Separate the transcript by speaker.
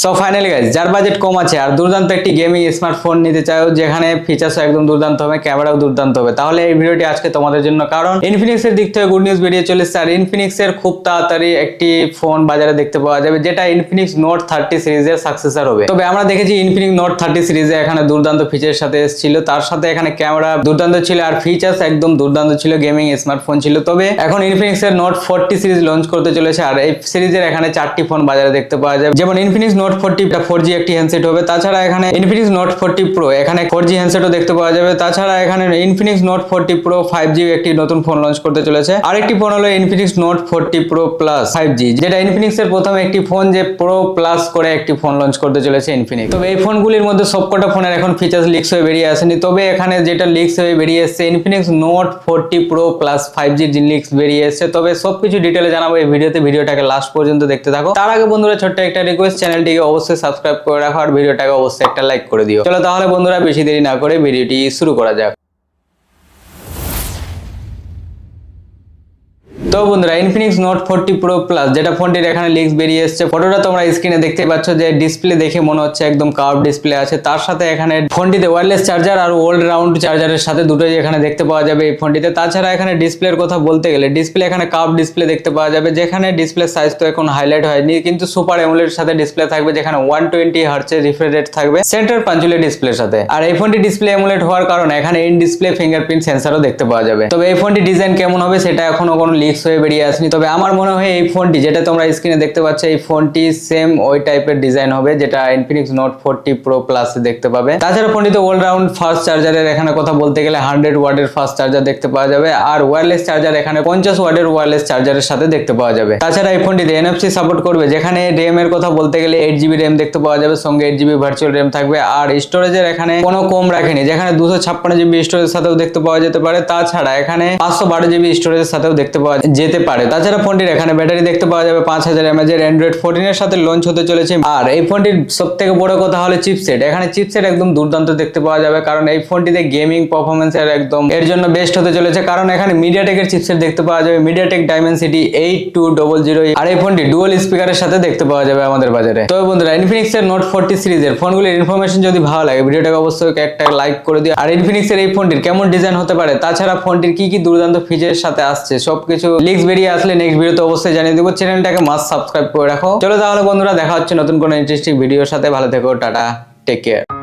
Speaker 1: So finally guys, যার budget কম আছে আর দুর্দান্ত একটি গেমিং স্মার্টফোন নিতে চাও যেখানে ফিচার্স একদম দুর্দান্ত হবে, ক্যামেরাও দুর্দান্ত হবে, তাহলে এই ভিডিওটি আজকে তোমাদের জন্য। কারণ ইনফিনিক্স এর দিক থেকে গুড নিউজ বেরিয়ে চলেছে আর ইনফিনিক্স এর খুব তাড়াতাড়ি একটি ফোন বাজারে দেখতে পাওয়া যাবে যেটা ইনফিনিক্স নোট 30 সিরিজের সাকসেসর হবে। তবে আমরা দেখেছি ইনফিনিক্স নোট 30 সিরিজে এখানে দুর্দান্ত ফিচারের সাথে এসেছিল, তার সাথে এখানে ক্যামেরা দুর্দান্ত ছিল আর ফিচার্স একদম দুর্দান্ত ছিল, গেমিং স্মার্টফোন ছিল। তবে এখন ইনফিনিক্স এর নোট 40 সিরিজ লঞ্চ করতে চলেছে আর এই সিরিজের এখানে 4টি ফোন বাজারে দেখতে পাওয়া যাবে। যেমন ইনফিনিক্স নোট 40 4G একটি হ্যান্ডসেট হবে, তাছাড়া এখানে ইনফিনিক্স নোট 40 প্রো এখানে 4G হ্যান্ডসেটও দেখতে পাওয়া যাবে। তাছাড়া এখানে ইনফিনিক্স নোট 40 প্রো 5G একটি নতুন ফোন লঞ্চ করতে চলেছে। আরেকটি ফোন হলো Infinix note 40 pro plus 5G, যেটা ইনফিনিক্স এর প্রথম একটি ফোন যে প্রো প্লাস করে একটি ফোন লঞ্চ করতে চলেছে ইনফিনিক্স। তবে এই ফোনগুলির মধ্যে সবকটা ফোনের এখন ফিচার্স লিক্স হয়ে বেরিয়ে আসেনি, তবে এখানে যেটা লিক্স হয়ে বেরিয়ে এসেছে Infinix note 40 pro plus 5G leaks বেরিয়ে এসেছে। তবে সবকিছু ডিটেলে জানাবো এই ভিডিওতে, ভিডিওটাকে লাস্ট পর্যন্ত দেখতে থাকো। তার আগে বন্ধুরা ছোট্ট একটা রিকোয়েস্ট, চ্যানেলটিকে অবশ্যই সাবস্ক্রাইব করে রাখো আর ভিডিওটাকে অবশ্যই একটা লাইক করে দিও। চলো তাহলে বন্ধুরা বেশি দেরি না করে ভিডিওটি শুরু করা যাক। তো বন্ধুরা ইনফিনিক্স নোট 40 প্রো প্লাস যেটা ফোনটির এখানে লিক্স বেরিয়ে এসেছে, ফটোটা তোমরা স্ক্রিনে দেখতে পাচ্ছ যে ডিসপ্লে দেখে মনে হচ্ছে একদম কার্ভ ডিসপ্লে আছে। তার সাথে এখানে ফোনটিতে ওয়্যারলেস চার্জার আর ওল্ড রাউন্ড চার্জারের সাথে দুটোই এখানে দেখতে পাওয়া যাবে এই ফোনটিতে। তাছাড়া এখানে ডিসপ্লের কথা বলতে গেলে ডিসপ্লে এখানে কার্ভ ডিসপ্লে দেখতে পাওয়া যাবে, যেখানে ডিসপ্লে সাইজ তো এখন হাইলাইট হয়নি, কিন্তু সুপার অ্যামোলেড সাথে ডিসপ্লে থাকবে যেখানে 120 হার্টজের রিফ্রেশ রেট থাকবে সেন্টার পাঞ্চুলে ডিসপ্লের সাথে। আর এই ফোনটি ডিসপ্লে অ্যামোলেড হওয়ার কারণে এখানে ইন ডিসপ্লে ফিঙ্গারপ্রিন্ট সেন্সরও দেখতে পাওয়া যাবে। তবে এই ফোনটি ডিজাইন কেমন হবে সেটা এখনো কোনো লিক্স হয়ে বেরিয়ে আসেনি। তবে আমার মনে হয় এই ফোনটি যেটা তোমরা স্ক্রিনে দেখতে পাচ্ছ এই ফোনটি সেম ওই টাইপের ডিজাইন হবে যেটা ইনফিনিক্স নোট 40 প্রো প্লাস দেখতে পাবে। তাছাড়া ফোনটিতে অল রাউন্ড ফাস্ট চার্জারের এখানে কথা বলতে গেলে 100 ওয়াটের ফাস্ট চার্জার দেখতে পাওয়া যাবে আর ওয়্যারলেস চার্জার এখানে 50 ওয়াটের ওয়্যারলেস চার্জারের সাথে দেখতে পাওয়া যাবে। তাছাড়া এই ফোনটিতে NFC সাপোর্ট করবে, যেখানে RAM এর কথা বলতে গেলে 8GB RAM দেখতে পাওয়া যাবে, সঙ্গে 8GB ভার্চুয়াল RAM থাকবে। আর স্টোরেজের এখানে কোনো কম রাখেনি, যেখানে 256GB স্টোরেজের সাথেও দেখতে পাওয়া যেতে পারে। তাছাড়া এখানে 512GB স্টোরেজের সাথেও দেখতে পাওয়া যেতে পারে। তাছাড়া ফোনটির এখানে ব্যাটারি দেখতে পাওয়া যাবে 5000 mAh এর অ্যান্ড্রয়েড 14 এর সাথে লঞ্চ হতে চলেছে। আর এই ফোনটির সবথেকে বড় কথা হলো চিপসেট, এখানে চিপসেট একদম দুর্দান্ত দেখতে পাওয়া যাবে, কারণ এই ফোনটিতে গেমিং পারফরম্যান্স এর একদম এর জন্য বেস্ট হতে চলেছে। কারণ এখানে মিডিয়াটেক এর চিপসেট দেখতে পাওয়া যাবে, মিডিয়াটেক ডাইমেনসিটি 8200, আর এই ফোনটি ডুয়াল স্পিকারের সাথে দেখতে পাওয়া যাবে আমাদের বাজারে। তো বন্ধুরা ইনফিনিক্স এর নোট 40 সিরিজের ফোনগুলির ইনফরমেশন যদি ভালো লাগে ভিডিওটাকে অবশ্যই একটা লাইক করে দিও। আর ইনফিনিক্স এর এই ফোনটির কেমন ডিজাইন হতে পারে, তাছাড়া ফোনটির কি কি দুর্দান্ত ফিচারের সাথে আসছে সবকিছু লিক্স বেরিয়ে আসলে নেক্সট ভিডিওতে অবশ্যই জানিয়ে দেবো। চ্যানেলটাকে মাস্ট সাবস্ক্রাইব করে রাখো। চলো তাহলে বন্ধুরা দেখা হচ্ছে নতুন কোনো ইন্টারেস্টিং ভিডিওর সাথে। ভালো থেকো, টাটা, টেক কেয়ার।